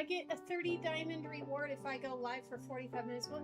get a 30 diamond reward if I go live for 45 minutes? What?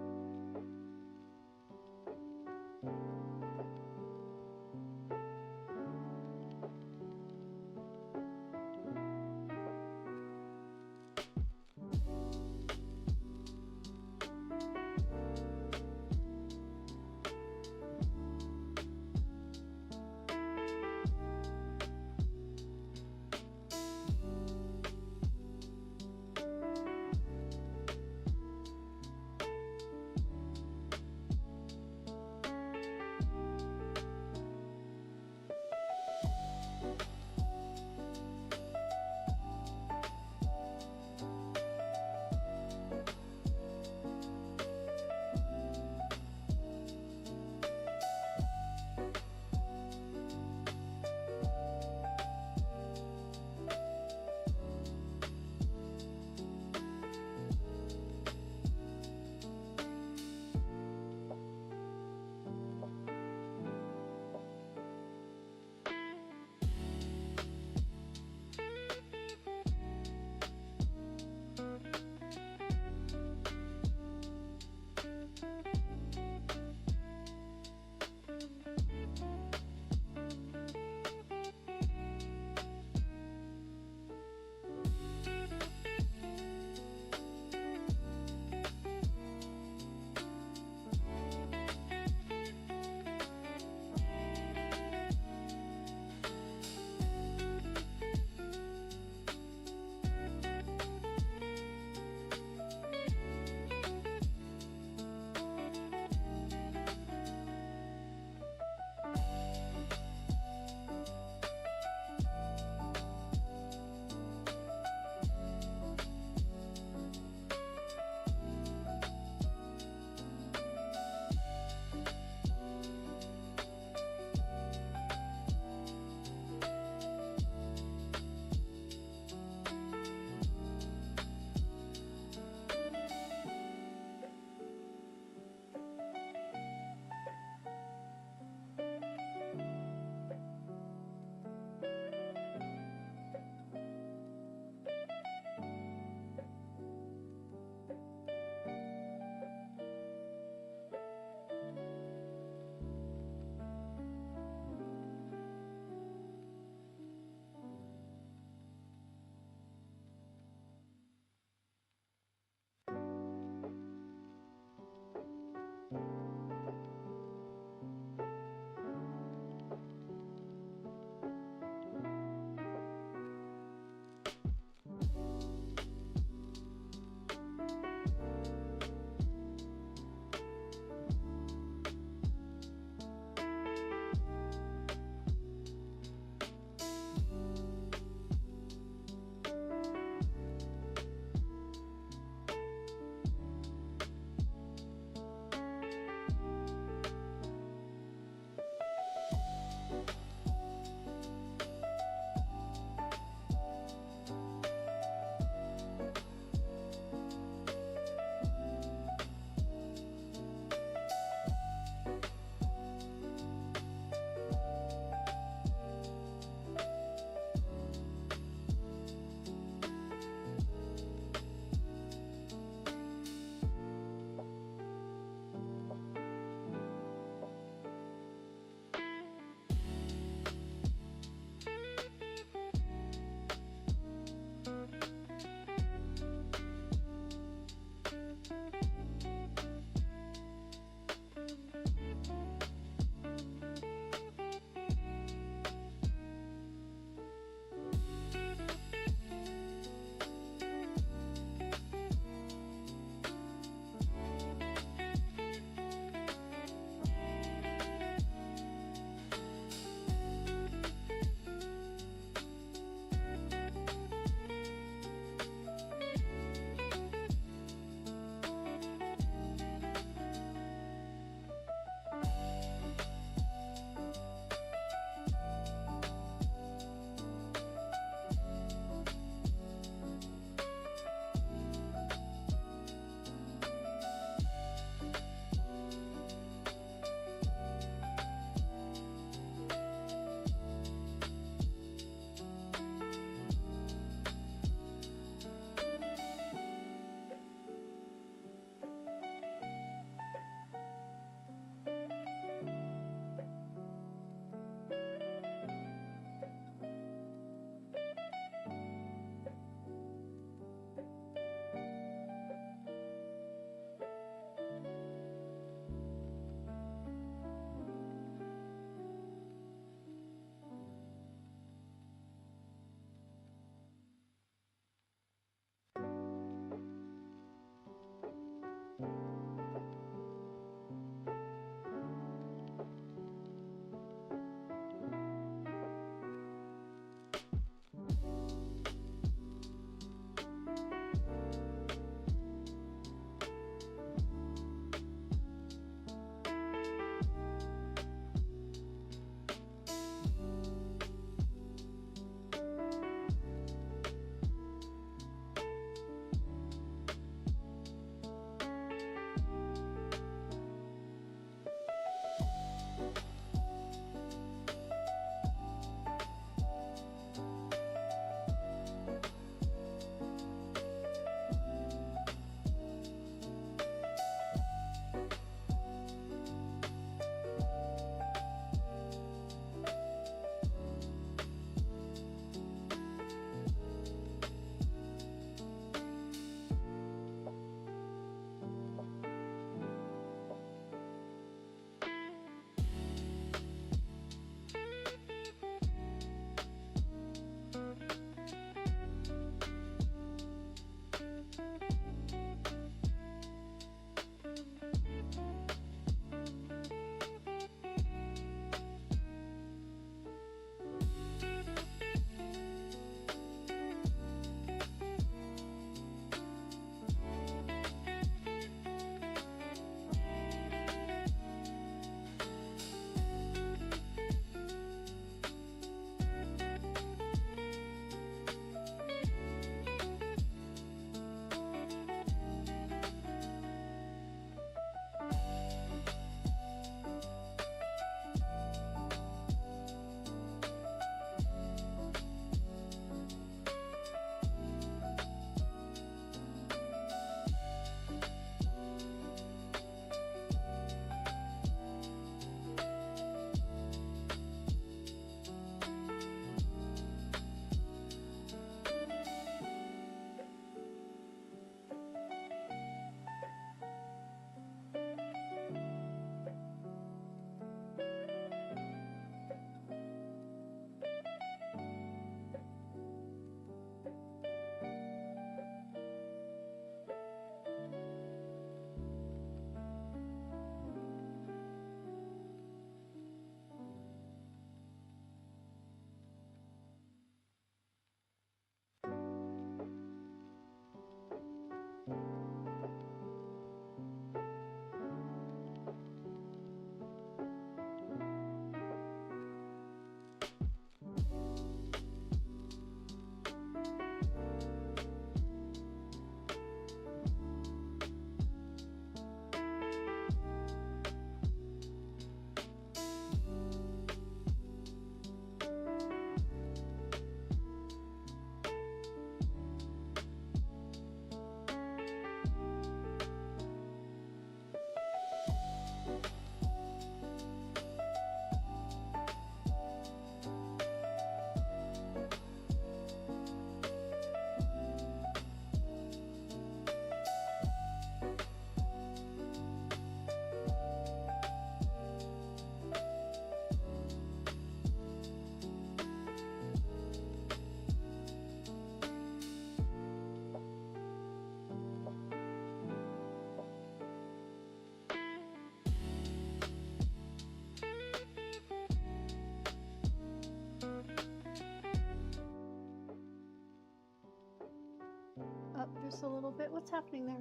a little bit. What's happening there?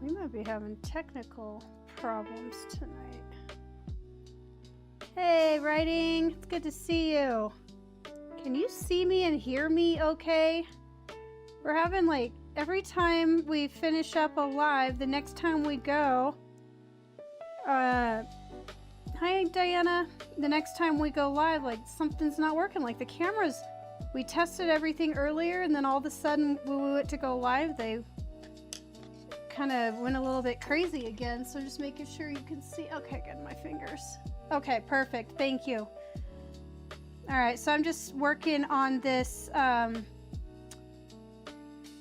We might be having technical problems tonight. Hey, writing. It's good to see you. Can you see me and hear me okay? We're having like every time we finish up a live, the next time we go, hi Diana, the next time we go live, like something's not working. Like the cameras, we tested everything earlier and then all of a sudden when we went to go live, they kind of went a little bit crazy again. So just making sure you can see. Okay, good, my fingers. Okay, perfect, thank you. All right, so I'm just working on this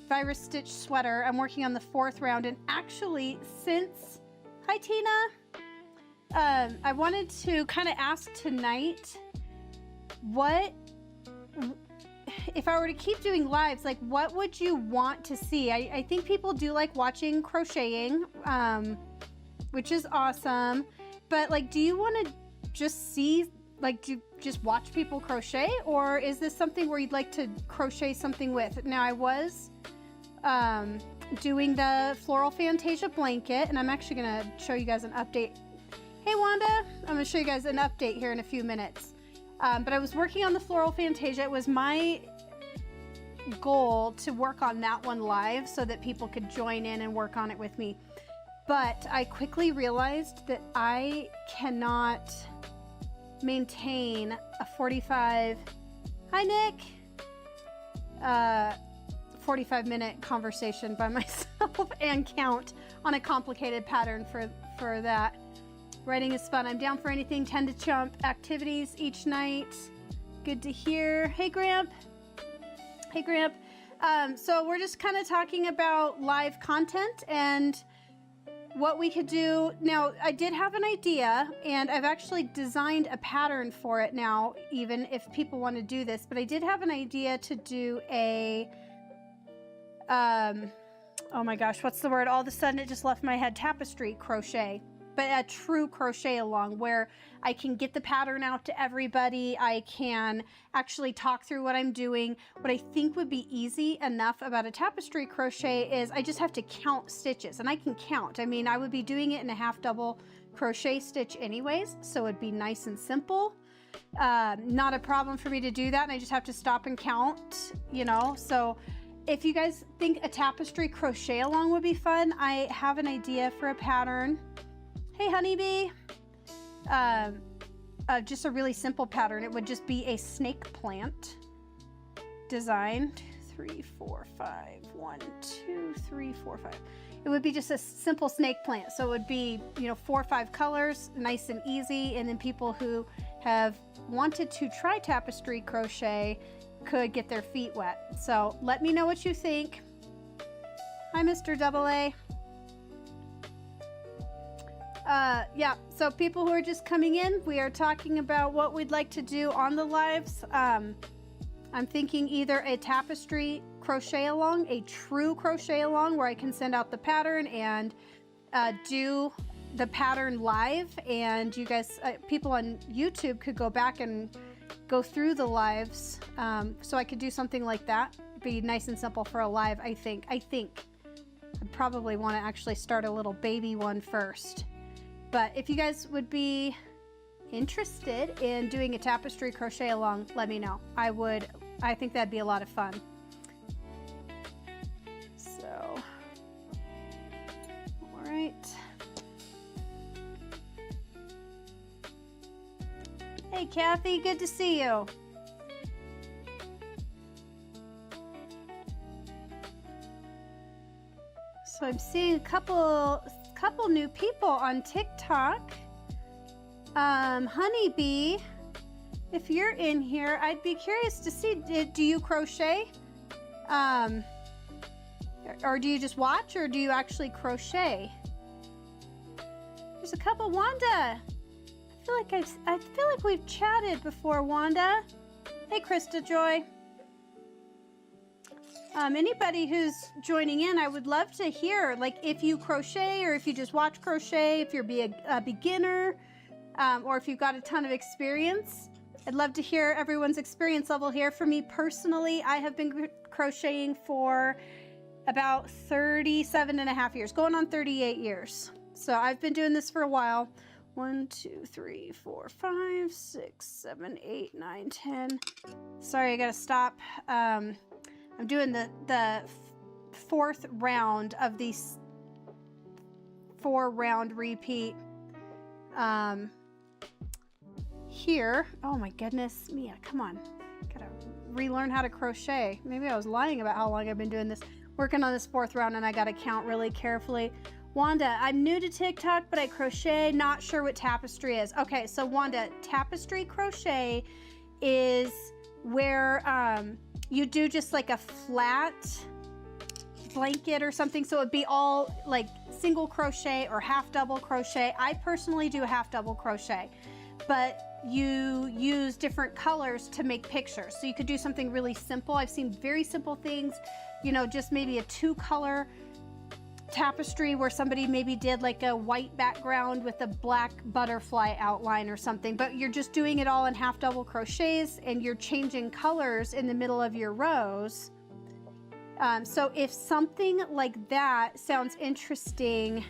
virus stitch sweater. I'm working on the 4th round, and actually since, hi Tina, I wanted to kind of ask tonight, what, if I were to keep doing lives, like what would you want to see? I think people do like watching crocheting, which is awesome, but like, do you want to just see, like, do you just watch people crochet, or is this something where you'd like to crochet something with? Now I was doing the Floral Fantasia blanket, and I'm actually gonna show you guys an update. Hey Wanda, I'm gonna show you guys an update here in a few minutes. But I was working on the Floral Fantasia. It was my goal to work on that one live so that people could join in and work on it with me. But I quickly realized that I cannot maintain a 45, hi Nick, 45-minute conversation by myself and count on a complicated pattern for that. Writing is fun. I'm down for anything. 10 to chump activities each night. Good to hear. Hey Gramp. Hey Gramp. So we're just kind of talking about live content and what we could do. Now, I did have an idea, and I've actually designed a pattern for it now, even if people want to do this, but I did have an idea to do a, oh my gosh, what's the word? All of a sudden it just left my head. Tapestry crochet, but a true crochet along where I can get the pattern out to everybody. I can actually talk through what I'm doing. What I think would be easy enough about a tapestry crochet is I just have to count stitches, and I can count. I mean, I would be doing it in a half double crochet stitch anyways, so it'd be nice and simple. Not a problem for me to do that, and I just have to stop and count, you know. So if you guys think a tapestry crochet along would be fun, I have an idea for a pattern. Hey honeybee, just a really simple pattern. It would just be a snake plant design. 3, 4, 5, 1, 2, 3, 4, 5. It would be just a simple snake plant. So it would be, you know, 4 or 5 colors, nice and easy. And then people who have wanted to try tapestry crochet could get their feet wet. So let me know what you think. Hi, Mr. Double A. Yeah, so people who are just coming in, we are talking about what we'd like to do on the lives. I'm thinking either a tapestry crochet along, a true crochet along where I can send out the pattern and do the pattern live, and you guys, people on YouTube could go back and go through the lives. So I could do something like that. It'd be nice and simple for a live, I think. I'd probably want to actually start a little baby one first. But if you guys would be interested in doing a tapestry crochet along, let me know. I think that'd be a lot of fun. So, all right. Hey Kathy, good to see you. So I'm seeing a couple new people on TikTok. Honeybee, if you're in here, I'd be curious to see, do you crochet? Or do you just watch, or do you actually crochet? There's a couple. Wanda, I feel like we've chatted before, Wanda. Hey Krista Joy. Anybody who's joining in, I would love to hear, like, if you crochet or if you just watch crochet, if you're a beginner, or if you've got a ton of experience. I'd love to hear everyone's experience level here. For me personally, I have been crocheting for about 37 and a half years, going on 38 years. So I've been doing this for a while. 1, 2, 3, 4, 5, 6, 7, 8, 9, 10. Sorry, I gotta stop. I'm doing the fourth round of these 4-round repeat. Here, oh my goodness, Mia, come on. Gotta relearn how to crochet. Maybe I was lying about how long I've been doing this. Working on this 4th round and I gotta count really carefully. Wanda, I'm new to TikTok, but I crochet, not sure what tapestry is. Okay, so Wanda, tapestry crochet is where you do just like a flat blanket or something. So it'd be all like single crochet or half double crochet. I personally do half double crochet, but you use different colors to make pictures. So you could do something really simple. I've seen very simple things, you know, just maybe a 2-color tapestry where somebody maybe did like a white background with a black butterfly outline or something, but you're just doing it all in half double crochets and you're changing colors in the middle of your rows. So if something like that sounds interesting,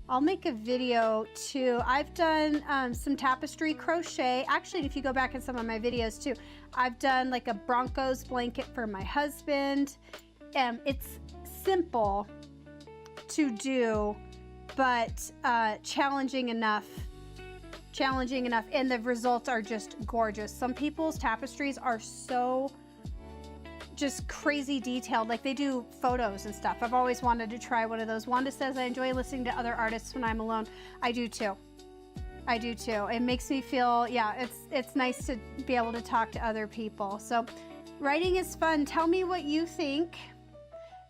I'll make a video too. I've done some tapestry crochet. Actually, if you go back in some of my videos too, I've done like a Broncos blanket for my husband. It's simple to do, but challenging enough, and the results are just gorgeous. Some people's tapestries are so just crazy detailed, like they do photos and stuff. I've always wanted to try one of those. Wanda says, I enjoy listening to other artists when I'm alone. I do too. I do too. It makes me feel, yeah, it's nice to be able to talk to other people. So writing is fun. Tell me what you think.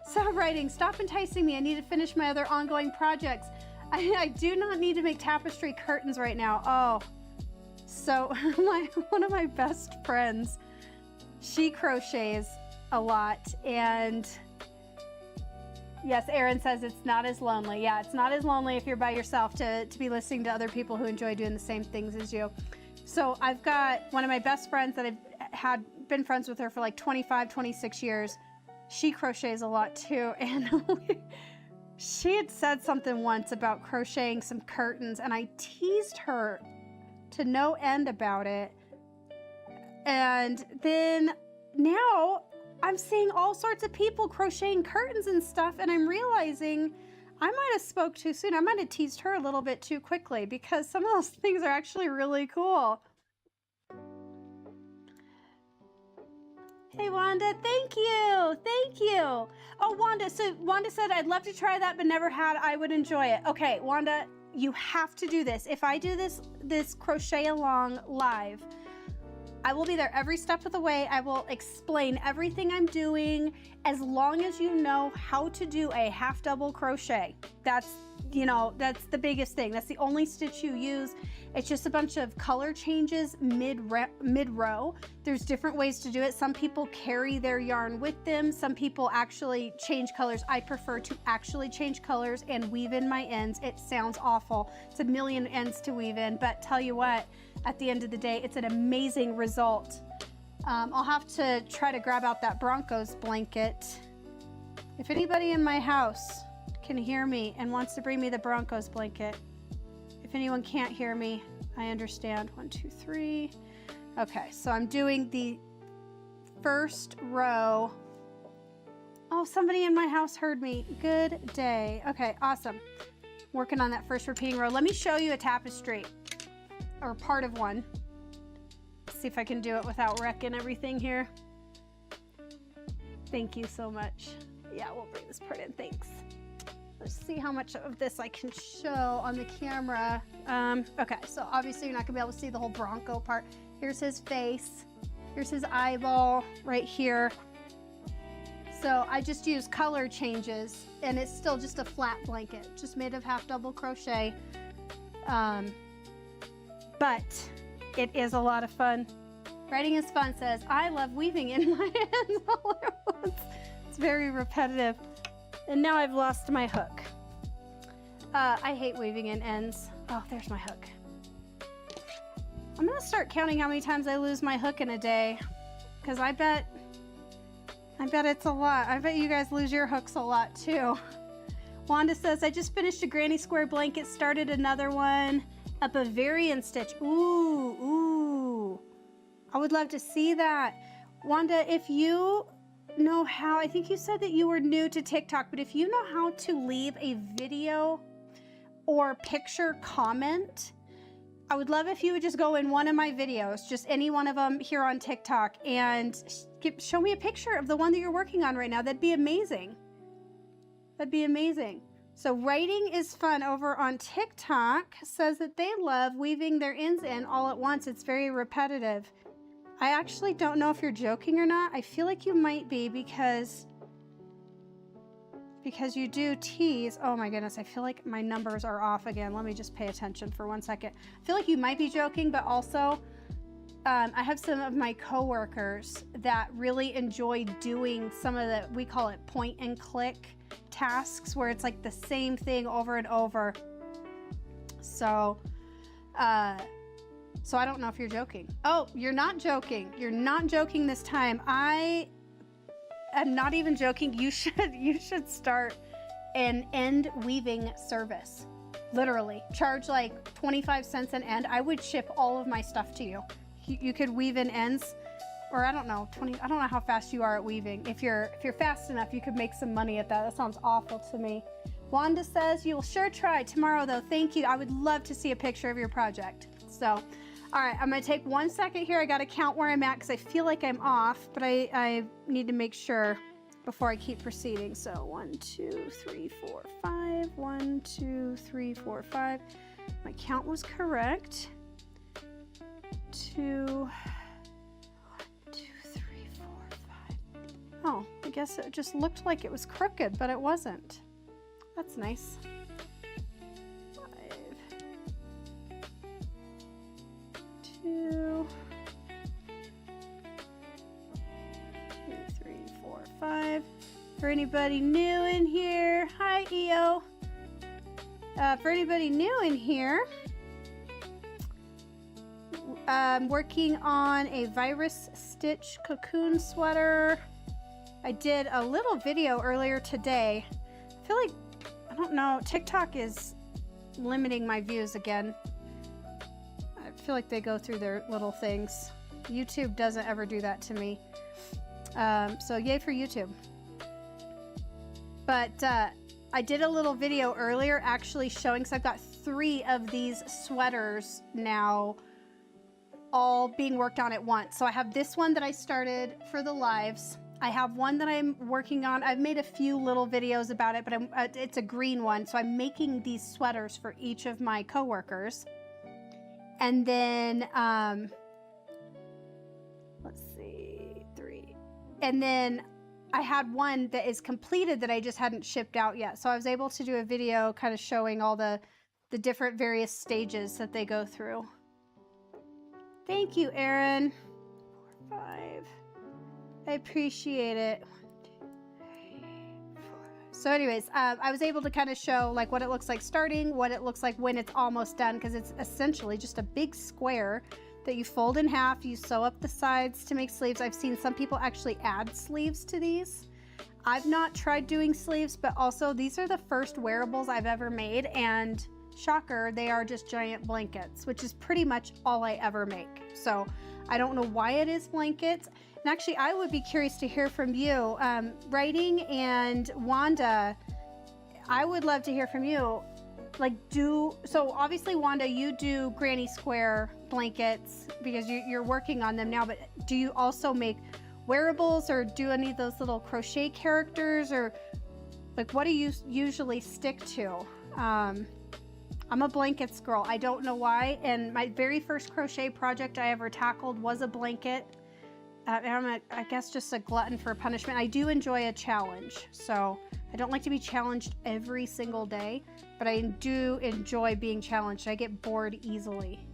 Stop writing. Stop enticing me. I need to finish my other ongoing projects. I do not need to make tapestry curtains right now. Oh, so one of my best friends, she crochets a lot, and yes, Erin says it's not as lonely. Yeah, it's not as lonely if you're by yourself to be listening to other people who enjoy doing the same things as you. So I've got one of my best friends that I've been friends with her for like 25, 26 years. She crochets a lot too, and she had said something once about crocheting some curtains, and I teased her to no end about it. And then now I'm seeing all sorts of people crocheting curtains and stuff, and I'm realizing I might have spoke too soon. I might have teased her a little bit too quickly, because some of those things are actually really cool. Hey, Wanda, thank you. Thank you. Oh, Wanda, so Wanda said, I'd love to try that, but never had. I would enjoy it. Okay, Wanda, you have to do this. If I do this crochet along live, I will be there every step of the way. I will explain everything I'm doing, as long as you know how to do a half double crochet. That's, you know, that's the biggest thing. That's the only stitch you use. It's just a bunch of color changes mid-row. There's different ways to do it. Some people carry their yarn with them. Some people actually change colors. I prefer to actually change colors and weave in my ends. It sounds awful. It's a million ends to weave in, but tell you what, at the end of the day, it's an amazing result. I'll have to try to grab out that Broncos blanket. If anybody in my house can hear me and wants to bring me the Broncos blanket, if anyone can't hear me, I understand. 1, 2, 3. Okay, so I'm doing the first row. Oh, somebody in my house heard me. Good day. Okay, awesome. Working on that first repeating row. Let me show you a tapestry, or part of one. See if I can do it without wrecking everything here. Thank you so much. Yeah, we'll bring this part in. Thanks. Let's see how much of this I can show on the camera. Okay, so obviously you're not gonna be able to see the whole Bronco part. Here's his face. Here's his eyeball right here. So I just use color changes, and it's still just a flat blanket, just made of half double crochet. But it is a lot of fun. Writing is fun says, I love weaving in my hands all at once. It's very repetitive. And now I've lost my hook. I hate weaving in ends. Oh, there's my hook. I'm gonna start counting how many times I lose my hook in a day, because I bet it's a lot. I bet you guys lose your hooks a lot too. Wanda says, I just finished a granny square blanket, started another one, up a variant stitch. Ooh, ooh. I would love to see that. Wanda, if you know how, I think you said that you were new to TikTok, but if you know how to leave a video or picture comment, I would love if you would just go in one of my videos, just any one of them here on TikTok, and show me a picture of the one that you're working on right now. That'd be amazing. That'd be amazing. So writing is fun over on TikTok says that they love weaving their ends in all at once. It's very repetitive. I actually don't know if you're joking or not. I feel like you might be because you do tease. Oh my goodness, I feel like my numbers are off again. Let me just pay attention for 1 second. I feel like you might be joking, but also I have some of my coworkers that really enjoy doing some of the, we call it point and click tasks, where it's like the same thing over and over. So I don't know if you're joking. Oh, you're not joking. You're not joking this time. I am not even joking. You should start an end weaving service. Literally. Charge like 25 cents an end. I would ship all of my stuff to you. You could weave in ends, or I don't know, I don't know how fast you are at weaving. If you're fast enough, you could make some money at that. That sounds awful to me. Wanda says, you'll sure try tomorrow though. Thank you. I would love to see a picture of your project. So, all right, I'm gonna take 1 second here. I gotta count where I'm at because I feel like I'm off, but I need to make sure before I keep proceeding. So 1, 2, 3, 4, 5. 1, 2, 3, 4, 5. My count was correct. 2, 1, 2, 3, 4, 5. Oh, I guess it just looked like it was crooked, but it wasn't. That's nice. 5, 2, 3, 4, 5. For anybody new in here, hi EO. For anybody new in here, I'm working on a virus stitch cocoon sweater. I did a little video earlier today. I feel like, I don't know, TikTok is limiting my views again. I feel like they go through their little things. YouTube doesn't ever do that to me. So yay for YouTube. But I did a little video earlier actually showing, so I've got 3 of these sweaters now all being worked on at once. So I have this one that I started for the lives. I have one that I'm working on. I've made a few little videos about it, but it's a green one. So I'm making these sweaters for each of my coworkers. And then, let's see, 3. And then I had one that is completed that I just hadn't shipped out yet. So I was able to do a video kind of showing all the different various stages that they go through. Thank you, Erin. 4, 5. I appreciate it. 1, 2, 3, 4. So anyways, I was able to kind of show like what it looks like starting, what it looks like when it's almost done, because it's essentially just a big square that you fold in half. You sew up the sides to make sleeves. I've seen some people actually add sleeves to these. I've not tried doing sleeves, but also these are the first wearables I've ever made, and shocker, they are just giant blankets, which is pretty much all I ever make. So I don't know why it is blankets. And actually, I would be curious to hear from you. Writing and Wanda, I would love to hear from you. Like so obviously Wanda, you do granny square blankets because you're working on them now, but do you also make wearables or do any of those little crochet characters, or like what do you usually stick to? I'm a blankets girl. I don't know why. And my very first crochet project I ever tackled was a blanket. I'm I guess just a glutton for punishment. I do enjoy a challenge. So I don't like to be challenged every single day, but I do enjoy being challenged. I get bored easily.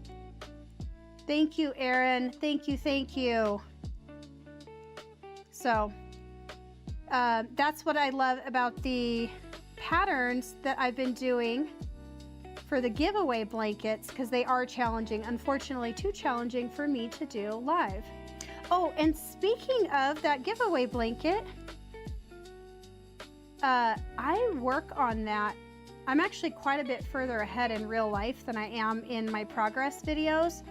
Thank you, Erin. Thank you. Thank you. So that's what I love about the patterns that I've been doing for the giveaway blankets, because they are challenging. Unfortunately, too challenging for me to do live. Oh, and speaking of that giveaway blanket, I work on that. I'm actually quite a bit further ahead in real life than I am in my progress videos,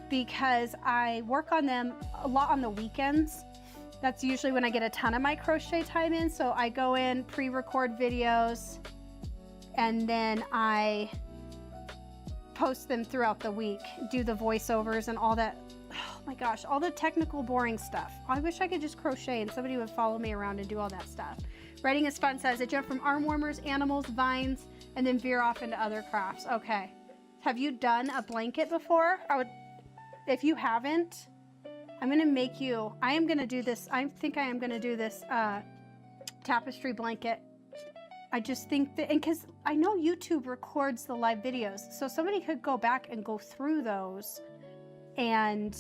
because I work on them a lot on the weekends. That's usually when I get a ton of my crochet time in. So I go in, pre-record videos, and then I post them throughout the week, do the voiceovers and all that. Oh my gosh, all the technical boring stuff. I wish I could just crochet and somebody would follow me around and do all that stuff. Writing is fun says, I jump from arm warmers, animals, vines, and then veer off into other crafts. Okay. Have you done a blanket before? If you haven't, I'm gonna make you, I am gonna do this, I think I am gonna do this tapestry blanket. I just think that, and because I know YouTube records the live videos, so somebody could go back and go through those and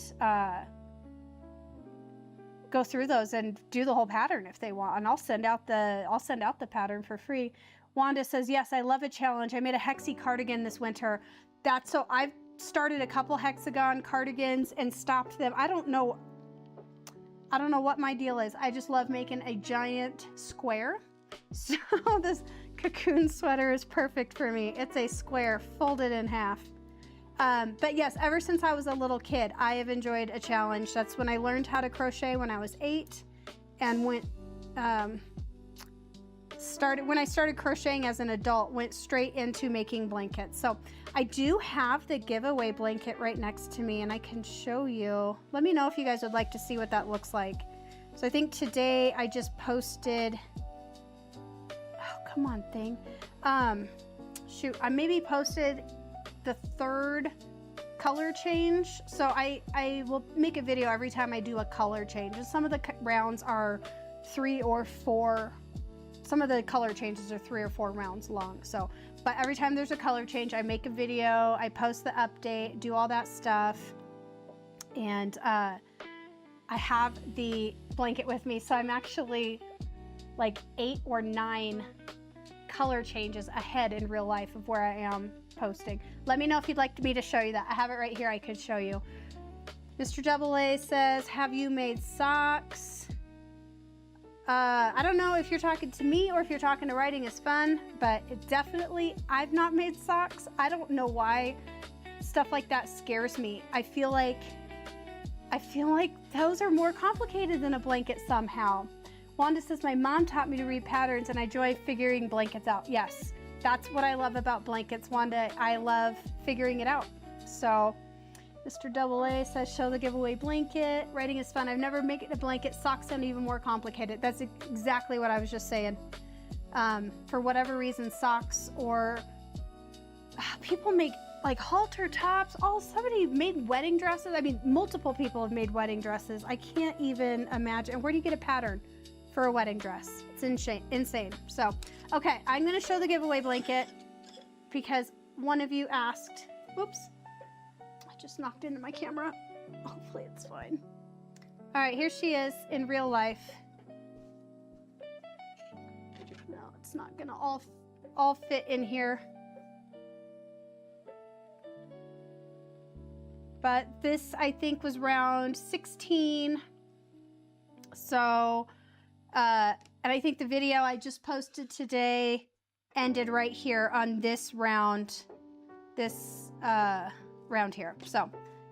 do the whole pattern if they want, and I'll send out the pattern for free. Wanda says, yes, I love a challenge. I made a hexie cardigan this winter. So I've started a couple hexagon cardigans and stopped them. I don't know what my deal is. I just love making a giant square. So this cocoon sweater is perfect for me. It's a square folded in half. But yes, ever since I was a little kid, I have enjoyed a challenge. That's when I learned how to crochet when I was 8, and when I started crocheting as an adult, went straight into making blankets. So I do have the giveaway blanket right next to me, and I can show you. Let me know if you guys would like to see what that looks like. So I think today I just posted, oh, come on thing. Shoot, I maybe posted the 3rd color change. So I will make a video every time I do a color change. And some of the rounds are 3 or 4. Some of the color changes are 3 or 4 rounds long. So, but every time there's a color change, I make a video, I post the update, do all that stuff. And I have the blanket with me. So I'm actually like 8 or 9 color changes ahead in real life of where I am posting. Let me know if you'd like me to show you that. I have it right here. I could show you. Mr. Double A says, have you made socks? I don't know if you're talking to me or if you're talking to Writing is Fun, but definitely I've not made socks. I don't know why stuff like that scares me. I feel like those are more complicated than a blanket somehow. Wanda says, my mom taught me to read patterns and I enjoy figuring blankets out. Yes, that's what I love about blankets, Wanda. I love figuring it out. So Mr. Double A says, show the giveaway blanket. Writing is fun. I've never made it a blanket. Socks sound even more complicated. That's exactly what I was just saying. For whatever reason, socks, or people make like halter tops. Somebody made wedding dresses. I mean, multiple people have made wedding dresses. I can't even imagine. Where do you get a pattern for a wedding dress? It's insane. So, okay, I'm going to show the giveaway blanket because one of you asked. Whoops. I just knocked into my camera. Hopefully it's fine. All right, here she is in real life. No, it's not gonna all fit in here. But this, I think, was round 16. So, and I think the video I just posted today ended right here on this round, round here. So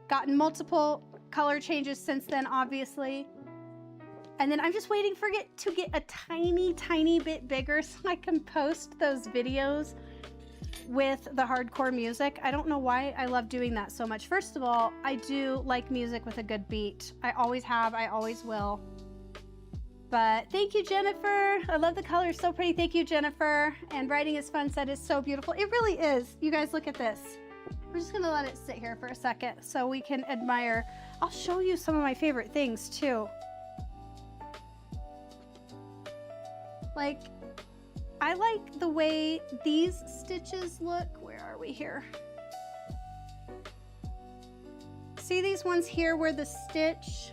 gotten multiple color changes since then, obviously. And then I'm just waiting for it to get a tiny bit bigger so I can post those videos with the hardcore music. I don't know why I love doing that so much. First of all, I do like music with a good beat. I always have, I always will. But thank you, Jennifer. I love the color, so pretty. Thank you, Jennifer. And Writing is Fun said it's so beautiful. It really is. You guys look at this. We're just gonna let it sit here for a second so we can admire. I'll show you some of my favorite things too. Like, I like the way these stitches look. Where are we here? See these ones here where the stitch,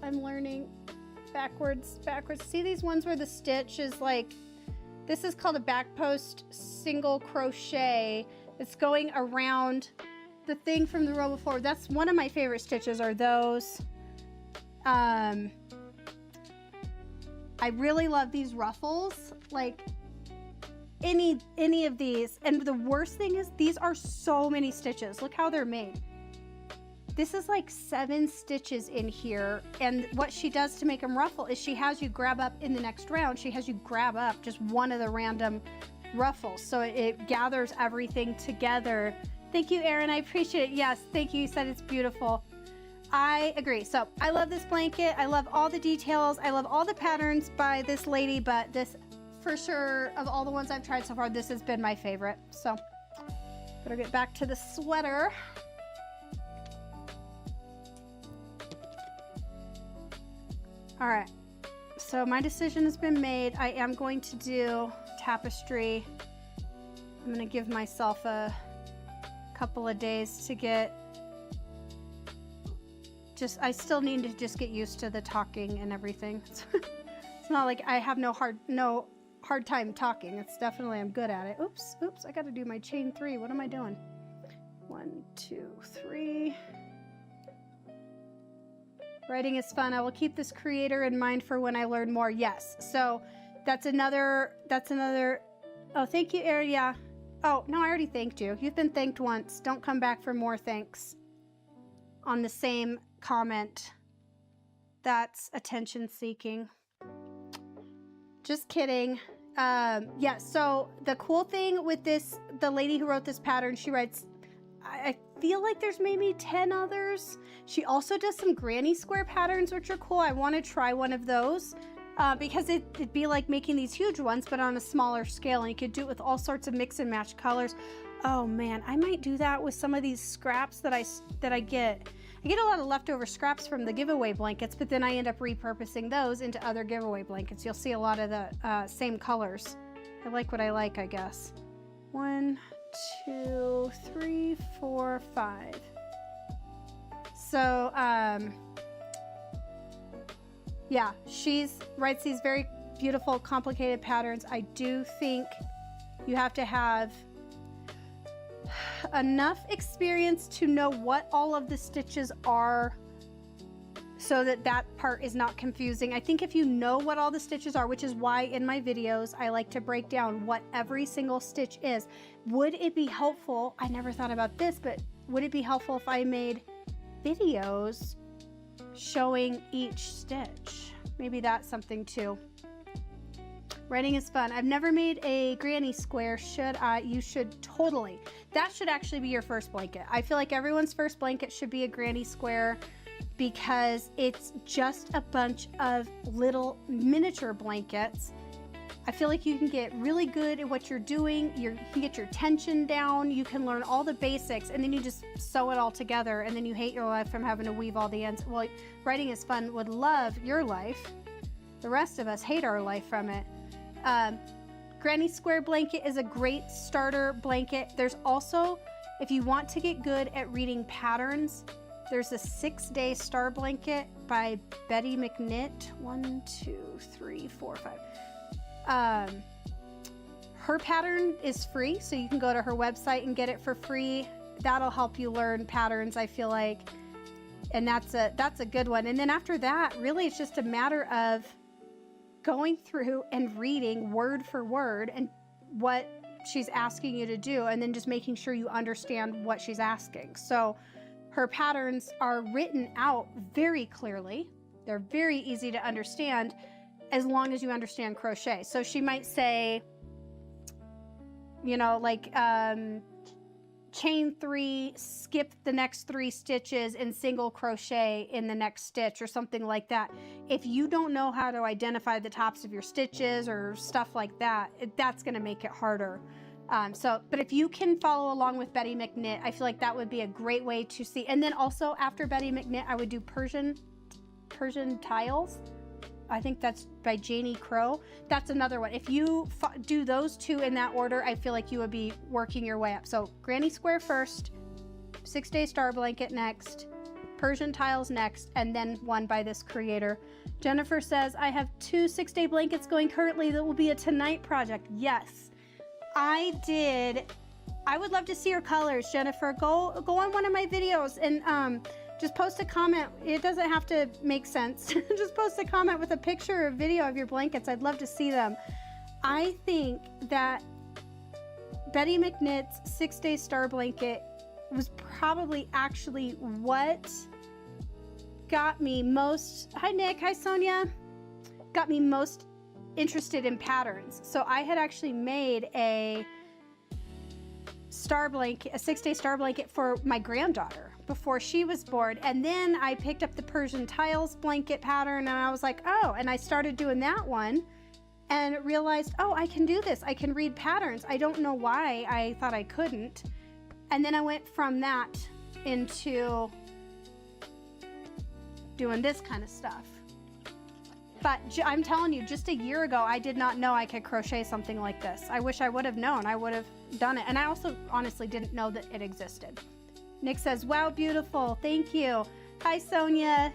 I'm learning. backwards. See these ones where the stitch is like, this is called a back post single crochet. It's going around the thing from the row before. That's one of my favorite stitches are those. I really love these ruffles, like any of these. And the worst thing is these are so many stitches. Look how they're made. This is like 7 stitches in here, and what she does to make them ruffle is she has you grab up in the next round, she has you grab up just one of the random ruffles, so it gathers everything together. Thank you, Erin, I appreciate it. Yes, thank you, you said it's beautiful. I agree. So I love this blanket. I love all the details. I love all the patterns by this lady, but this, for sure, of all the ones I've tried so far, this has been my favorite. So better get back to the sweater. All right, so my decision has been made. I am going to do tapestry. I'm gonna give myself a couple of days to get, I still need to just get used to the talking and everything. It's not like I have no hard time talking. It's definitely, I'm good at it. Oops, I gotta do my chain 3. What am I doing? 1, 2, 3. Writing is fun. I will keep this creator in mind for when I learn more. Yes. So that's another, oh, thank you, Erin. Yeah. Oh, no, I already thanked you. You've been thanked once. Don't come back for more thanks on the same comment. That's attention seeking. Just kidding. Yeah, so the cool thing with this, the lady who wrote this pattern, she writes, I feel like there's maybe 10 others. She also does some granny square patterns, which are cool. I want to try one of those because it'd be like making these huge ones, but on a smaller scale, and you could do it with all sorts of mix and match colors. Oh man, I might do that with some of these scraps that I get. I get a lot of leftover scraps from the giveaway blankets, but then I end up repurposing those into other giveaway blankets. You'll see a lot of the same colors. I like what I like, I guess. 1, 2, 3, 4, 5. So, yeah, she writes these very beautiful, complicated patterns. I do think you have to have enough experience to know what all of the stitches are so that part is not confusing. I think if you know what all the stitches are, which is why in my videos I like to break down what every single stitch is, would it be helpful, I never thought about this, but would it be helpful if I made videos showing each stitch? Maybe that's something too. Writing is fun. I've never made a granny square. Should I? You should totally. That should actually be your first blanket. I feel like everyone's first blanket should be a granny square because it's just a bunch of little miniature blankets. I feel like you can get really good at what you're doing. You can get your tension down. You can learn all the basics, and then you just sew it all together, and then you hate your life from having to weave all the ends. Well, writing is fun would love your life. The rest of us hate our life from it. Granny square blanket is a great starter blanket. There's also, if you want to get good at reading patterns, there's a 6-day star blanket by Betty McKnitt. 1, 2, 3, 4, 5. Her pattern is free, so you can go to her website and get it for free. That'll help you learn patterns, I feel like. And that's a good one. And then after that, really it's just a matter of going through and reading word for word and what she's asking you to do, and then just making sure you understand what she's asking. So her patterns are written out very clearly. They're very easy to understand as long as you understand crochet. So she might say, you know, like chain 3, skip the next 3 stitches and single crochet in the next stitch or something like that. If you don't know how to identify the tops of your stitches or stuff like that, that's going to make it harder. But if you can follow along with Betty McKnitt, I feel like that would be a great way to see. And then also after Betty McKnitt, I would do Persian Tiles. I think that's by Janie Crow. That's another one. If you do those 2 in that order, I feel like you would be working your way up. So granny square first, 6-day star blanket next, Persian tiles next, and then one by this creator. Jennifer says, I have 2 6-day blankets going currently that will be a tonight project. Yes, I did. I would love to see your colors, Jennifer. Go on one of my videos and just post a comment. It doesn't have to make sense. Just post a comment with a picture or video of your blankets. I'd love to see them. I think that Betty McKnitt's 6-day star blanket was probably actually what got me most, hi Nick, hi Sonia, got me most interested in patterns. So I had actually made a star blanket, a 6-day star blanket for my granddaughter before she was born. And then I picked up the Persian tiles blanket pattern and I was like, oh, and I started doing that one and realized, oh, I can do this. I can read patterns. I don't know why I thought I couldn't. And then I went from that into doing this kind of stuff. But I'm telling you, just a year ago, I did not know I could crochet something like this. I wish I would have known. I would have done it. And I also honestly didn't know that it existed. Nick says, wow, beautiful. Thank you. Hi, Sonia.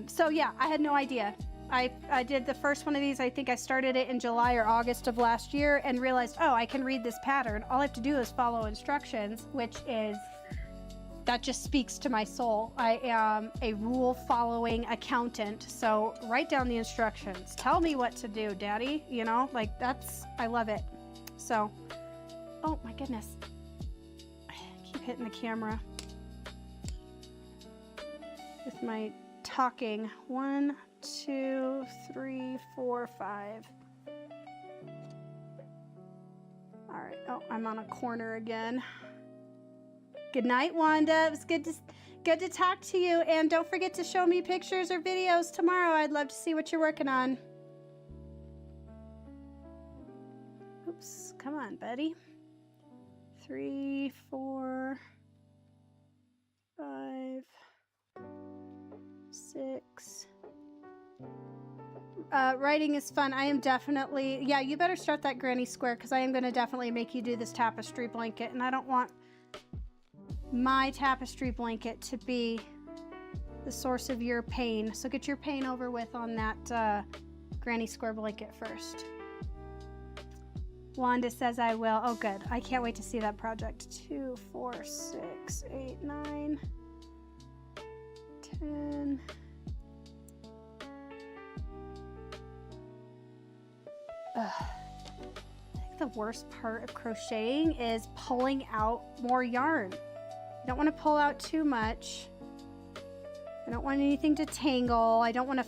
So yeah, I had no idea. I did the first one of these. I think I started it in July or August of last year and realized, oh, I can read this pattern. All I have to do is follow instructions, which is, that just speaks to my soul. I am a rule-following accountant, so write down the instructions. Tell me what to do, Daddy. You know, like that's, I love it. So, oh my goodness. I keep hitting the camera with my talking. 1, 2, 3, 4, 5. All right. Oh, I'm on a corner again. Good night, Wanda. It was good to talk to you. And don't forget to show me pictures or videos tomorrow. I'd love to see what you're working on. Oops. Come on, buddy. 3, 4, 5, 6. Writing is fun. I am definitely, yeah, you better start that granny square because I am going to definitely make you do this tapestry blanket, and I don't want my tapestry blanket to be the source of your pain. So get your pain over with on that granny square blanket first. Wanda says I will. Oh, good. I can't wait to see that project. 2, 4, 6, 8, 9, 10. I think the worst part of crocheting is pulling out more yarn. I don't want to pull out too much. I don't want anything to tangle. I don't want to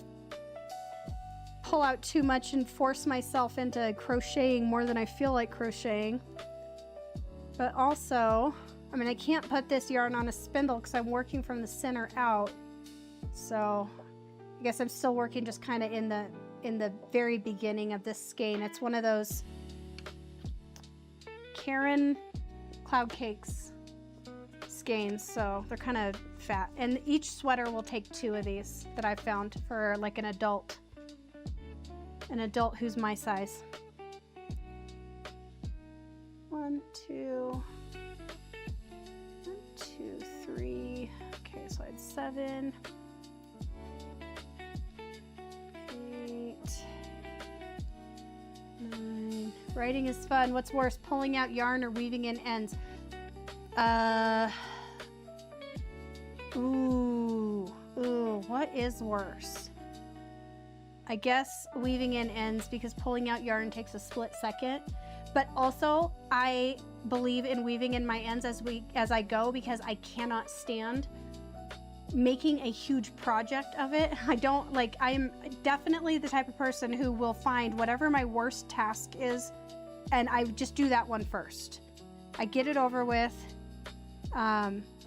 pull out too much and force myself into crocheting more than I feel like crocheting. But also, I mean, I can't put this yarn on a spindle because I'm working from the center out. So I guess I'm still working just kind of in the very beginning of this skein. It's one of those Karen Cloud Cakes skeins, so they're kind of fat. And each sweater will take 2 of these that I found for like an adult who's my size. 1, 2, 1, 2, 3. Okay, so I had 7. 8, 9. Writing is fun. What's worse, pulling out yarn or weaving in ends? What is worse? I guess weaving in ends because pulling out yarn takes a split second. But also, I believe in weaving in my ends as I go because I cannot stand making a huge project of it. I'm definitely the type of person who will find whatever my worst task is and I just do that one first. I get it over with.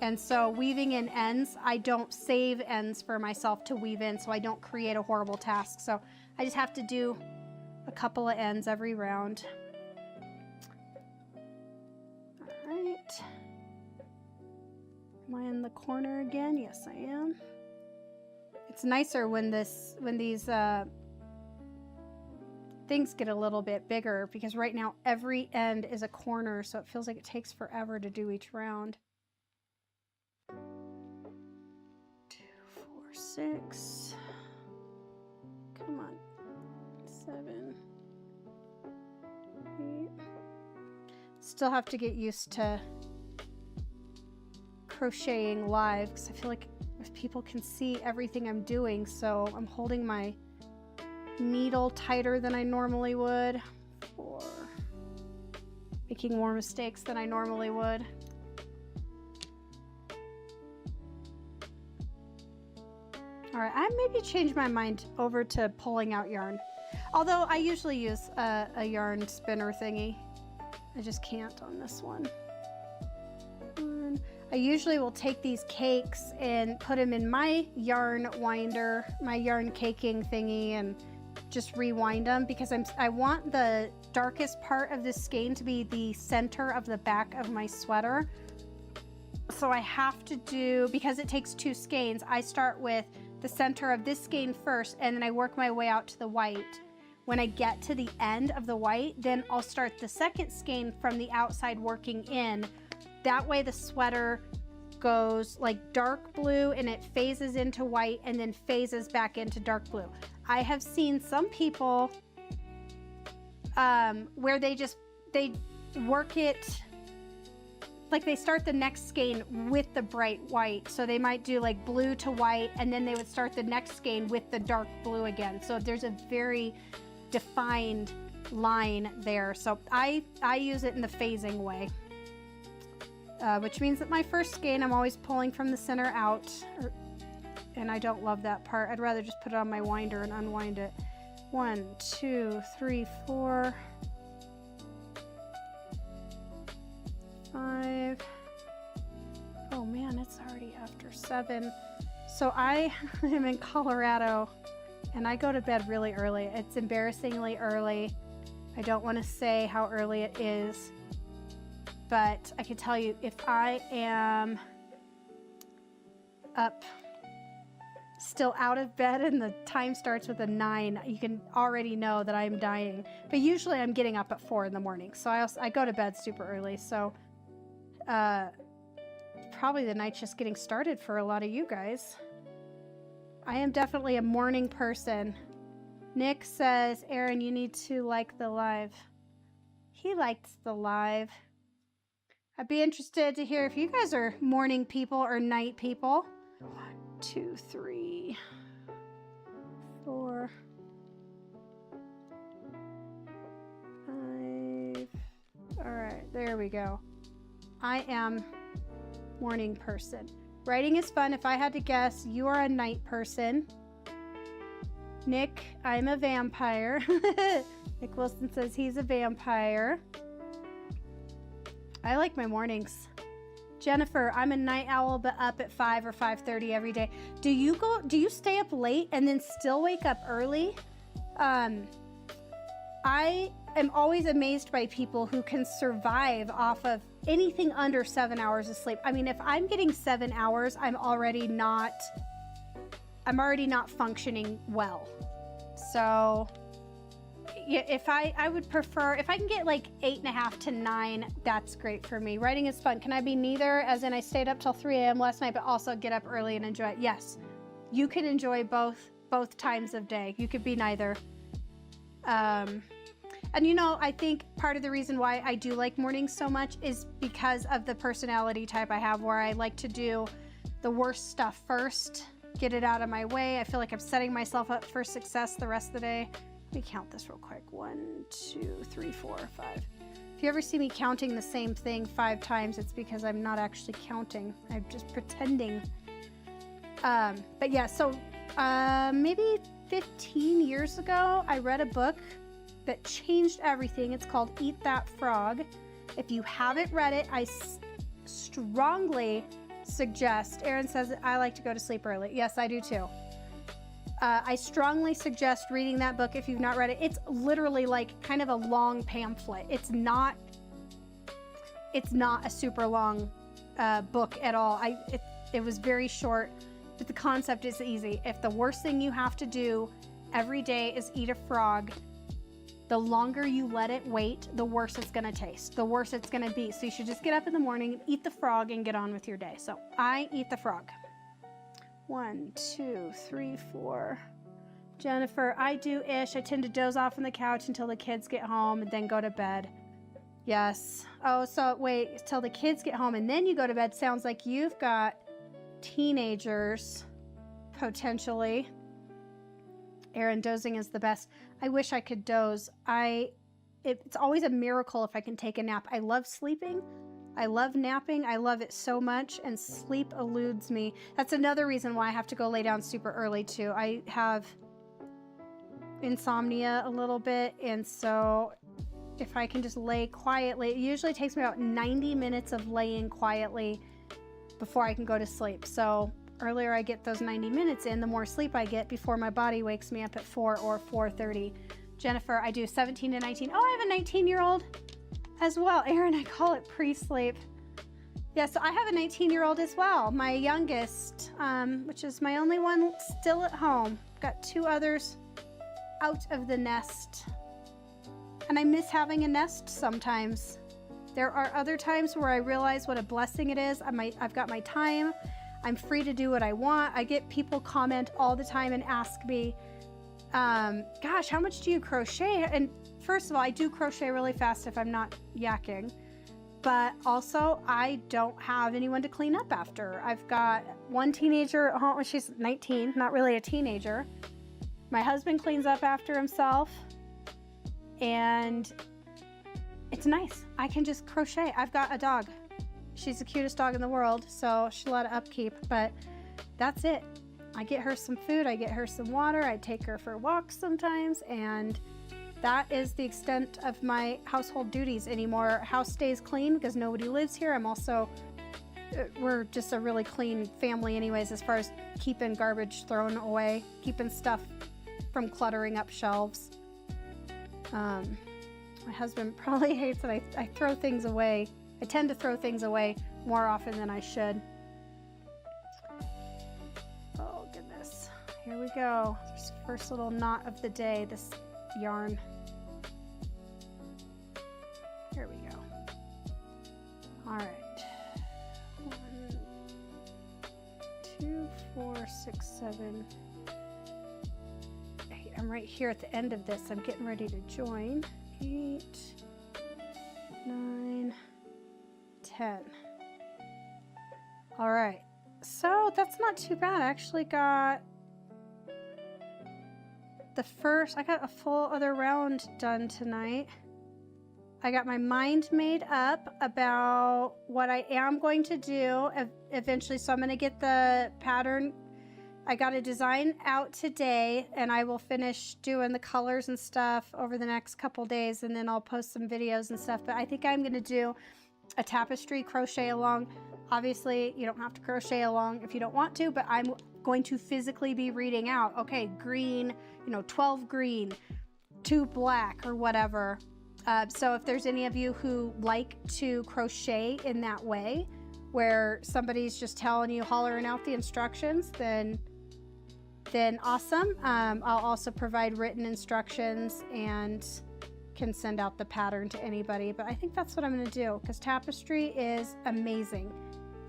And so weaving in ends, I don't save ends for myself to weave in, so I don't create a horrible task. So I just have to do a couple of ends every round. All right. Am I in the corner again? Yes, I am. It's nicer when these things get a little bit bigger because right now every end is a corner, so it feels like it takes forever to do each round. 6. Come on. 7. 8. Still have to get used to crocheting live because I feel like if people can see everything I'm doing, so I'm holding my needle tighter than I normally would, or making more mistakes than I normally would. All right, I maybe changed my mind over to pulling out yarn. Although I usually use a yarn spinner thingy. I just can't on this one. I usually will take these cakes and put them in my yarn winder, my yarn caking thingy, and just rewind them because I want the darkest part of this skein to be the center of the back of my sweater. So I have to do, because it takes 2 skeins, I start with the center of this skein first and then I work my way out to the white. When I get to the end of the white, then I'll start the second skein from the outside working in. That way the sweater goes like dark blue and it phases into white and then phases back into dark blue. I have seen some people where they work it, like they start the next skein with the bright white. So they might do like blue to white and then they would start the next skein with the dark blue again. So there's a very defined line there. So I use it in the phasing way. Which means that my first skein I'm always pulling from the center out, and I don't love that part. I'd rather just put it on my winder and unwind it. 1, 2, 3, 4, 5. Oh man, it's already after 7. So I am in Colorado and I go to bed really early. It's embarrassingly early. I don't want to say how early it is. But I can tell you, if I am up, still out of bed, and the time starts with a 9, you can already know that I'm dying. But usually I'm getting up at 4 in the morning. So I go to bed super early. So probably the night's just getting started for a lot of you guys. I am definitely a morning person. Nick says, Erin, you need to like the live. He likes the live. I'd be interested to hear if you guys are morning people or night people. 1, 2, 3, 4, 5. All right, there we go. I am morning person. Writing is fun. If I had to guess, you are a night person. Nick, I'm a vampire. Nick Wilson says he's a vampire. I like my mornings. Jennifer, I'm a night owl, but up at 5 or 5:30 every day. Do you stay up late and then still wake up early? I am always amazed by people who can survive off of anything under 7 hours of sleep. I mean, if I'm getting 7 hours, I'm already not functioning well. So yeah, if I would prefer, if I can get like 8.5 to 9, that's great for me. Writing is fun. Can I be neither? As in I stayed up till 3 a.m. last night, but also get up early and enjoy it. Yes, you can enjoy both times of day. You could be neither. And you know, I think part of the reason why I do like mornings so much is because of the personality type I have, where I like to do the worst stuff first, get it out of my way. I feel like I'm setting myself up for success the rest of the day. Let me count this real quick. 1, 2, 3, 4, 5. If you ever see me counting the same thing 5 times, it's because I'm not actually counting. I'm just pretending. But yeah, so maybe 15 years ago, I read a book that changed everything. It's called Eat That Frog. If you haven't read it, I strongly suggest, Erin says I like to go to sleep early. Yes, I do too. I strongly suggest reading that book if you've not read it. It's literally like kind of a long pamphlet. It's not a super long book at all. It was very short, but the concept is easy. If the worst thing you have to do every day is eat a frog, the longer you let it wait, the worse it's gonna taste, the worse it's gonna be. So you should just get up in the morning, eat the frog, and get on with your day. So I eat the frog. 1, 2, 3, 4. Jennifer, I do-ish. I tend to doze off on the couch until the kids get home and then go to bed. Yes. Oh, so wait, till the kids get home and then you go to bed. Sounds like you've got teenagers, potentially. Erin, dozing is the best. I wish I could doze. It's always a miracle if I can take a nap. I love sleeping. I love napping. I love it so much, and sleep eludes me. That's another reason why I have to go lay down super early too. I have insomnia a little bit, and so if I can just lay quietly, it usually takes me about 90 minutes of laying quietly before I can go to sleep. So earlier I get those 90 minutes in, the more sleep I get before my body wakes me up at 4 or 4:30. Jennifer, I do 17 to 19. Oh, I have a 19-year-old as well. Erin, I call it pre-sleep. Yeah, so I have a 19-year-old as well. My youngest, which is my only one still at home. Got 2 others out of the nest. And I miss having a nest sometimes. There are other times where I realize what a blessing it is. I've got my time. I'm free to do what I want. I get people comment all the time and ask me, gosh, how much do you crochet? And first of all, I do crochet really fast if I'm not yakking. But also, I don't have anyone to clean up after. I've got one teenager at home. She's 19, not really a teenager. My husband cleans up after himself. And it's nice. I can just crochet. I've got a dog. She's the cutest dog in the world, so she's a lot of upkeep, but that's it. I get her some food, I get her some water, I take her for walks sometimes, and that is the extent of my household duties anymore. House stays clean because nobody lives here. I'm also, we're just a really clean family anyways, as far as keeping garbage thrown away, keeping stuff from cluttering up shelves. My husband probably hates that I throw things away. I tend to throw things away more often than I should. Oh goodness, here we go. There's the first little knot of the day, this yarn. Here we go. All right. 1, 2, 4, 6, 7, 8. I'm right here at the end of this. I'm getting ready to join. 8, 9, 10. All right, so that's not too bad. I actually got I got a full other round done tonight. I got my mind made up about what I am going to do eventually. So I'm going to get the pattern. I got a design out today, and I will finish doing the colors and stuff over the next couple days, and then I'll post some videos and stuff. But I think I'm going to do a tapestry crochet along. Obviously, you don't have to crochet along if you don't want to, but I'm going to physically be reading out, okay, green, 12 green, 2 black, or whatever. So if there's any of you who like to crochet in that way, where somebody's just telling you, hollering out the instructions, then awesome. I'll also provide written instructions and can send out the pattern to anybody. But I think that's what I'm going to do, because tapestry is amazing.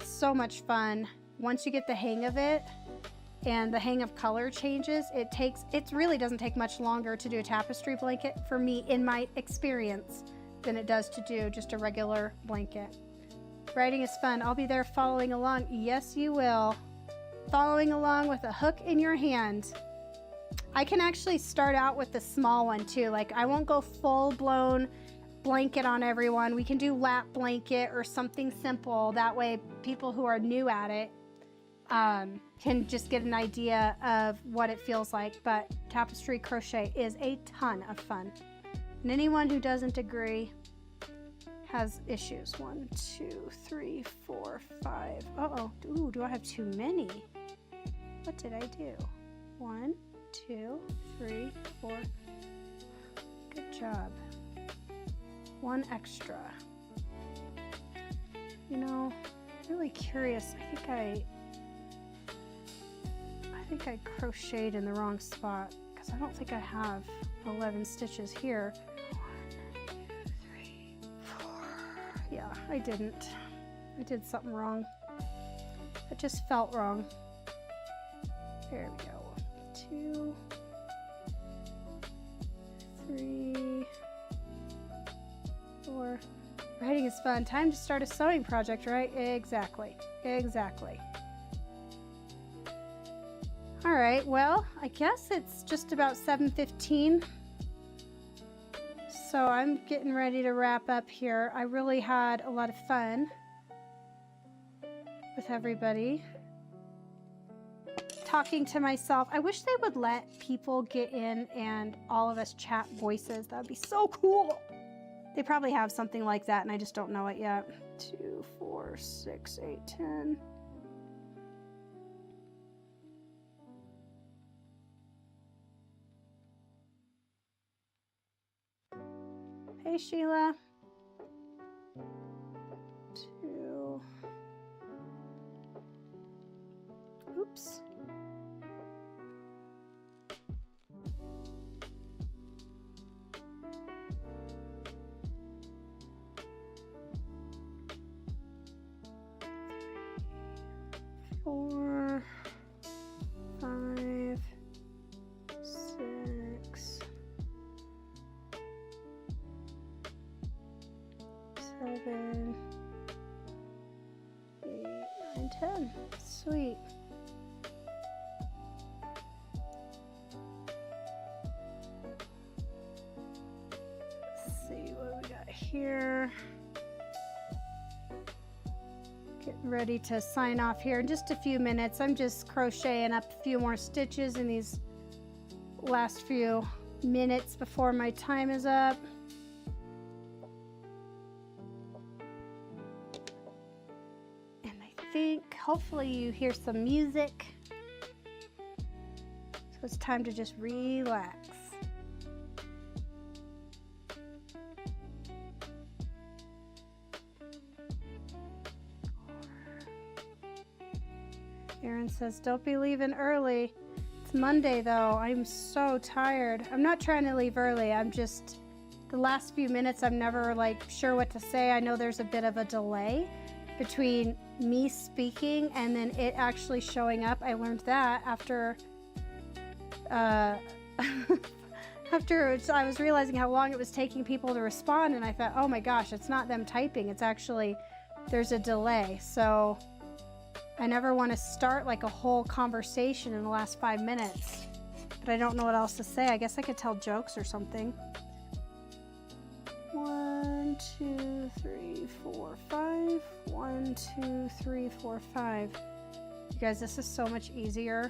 So much fun. Once you get the hang of it and the hang of color changes, it really doesn't take much longer to do a tapestry blanket for me, in my experience, than it does to do just a regular blanket. Writing is fun. I'll be there following along. Yes, you will. Following along with a hook in your hand. I can actually start out with the small one too. Like, I won't go full-blown blanket on everyone. We can do lap blanket or something simple. That way people who are new at it can just get an idea of what it feels like. But tapestry crochet is a ton of fun. And anyone who doesn't agree has issues. 1, 2, 3, 4, 5. Uh-oh. Ooh, do I have too many? What did I do? 1, 2, 3, 4. Good job. 1 extra. Really curious. I think I crocheted in the wrong spot, because I don't think I have 11 stitches here. 1, 2, 3, 4. Yeah, I didn't. I did something wrong. It just felt wrong. There we go. 2, 3, 4. Writing is fun. Time to start a sewing project, right? Exactly. Exactly. All right, well, I guess it's just about 7:15. So I'm getting ready to wrap up here. I really had a lot of fun with everybody. Talking to myself. I wish they would let people get in and all of us chat voices. That would be so cool. They probably have something like that and I just don't know it yet. 2, 4, 6, 8, 10. Hey, Sheila. 2. Oops. 4, 5, 6, 7, 8, 9, 10. Sweet. Let's see what we got here. Getting ready to sign off here in just a few minutes. I'm just crocheting up a few more stitches in these last few minutes before my time is up. And I think hopefully you hear some music. So it's time to just relax. Erin says, don't be leaving early. It's Monday though. I'm so tired. I'm not trying to leave early. I'm just, the last few minutes, I'm never like sure what to say. I know there's a bit of a delay between me speaking and then it actually showing up. I learned that after, after I was realizing how long it was taking people to respond and I thought, oh my gosh, it's not them typing. It's actually, there's a delay. So I never want to start like a whole conversation in the last 5 minutes, but I don't know what else to say. I guess I could tell jokes or something. 1, 2, 3, 4, 5. 1, 2, 3, 4, 5. You guys, this is so much easier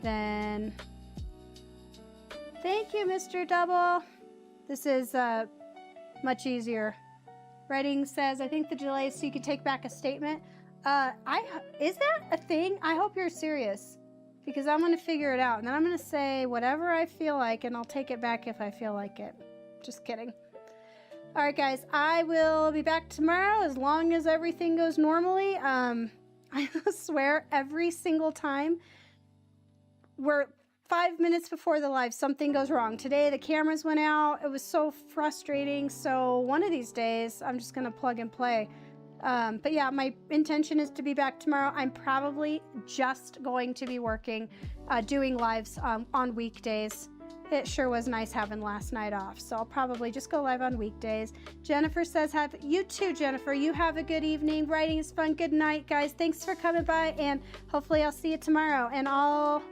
than... Thank you, Mr. Double. This is much easier. Writing says, I think the delay is so you can take back a statement. Is that a thing? I hope you're serious because I'm going to figure it out and then I'm going to say whatever I feel like and I'll take it back if I feel like it. Just kidding. All right, guys, I will be back tomorrow as long as everything goes normally. I swear every single time we're 5 minutes before the live, something goes wrong. Today, the cameras went out. It was so frustrating. So one of these days, I'm just going to plug and play. But yeah, my intention is to be back tomorrow. I'm probably just going to be working, doing lives on weekdays. It sure was nice having last night off. So I'll probably just go live on weekdays. Jennifer says, you too, Jennifer. You have a good evening. Writing is fun. Good night, guys. Thanks for coming by and hopefully I'll see you tomorrow. And I'll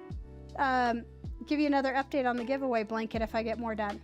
give you another update on the giveaway blanket if I get more done.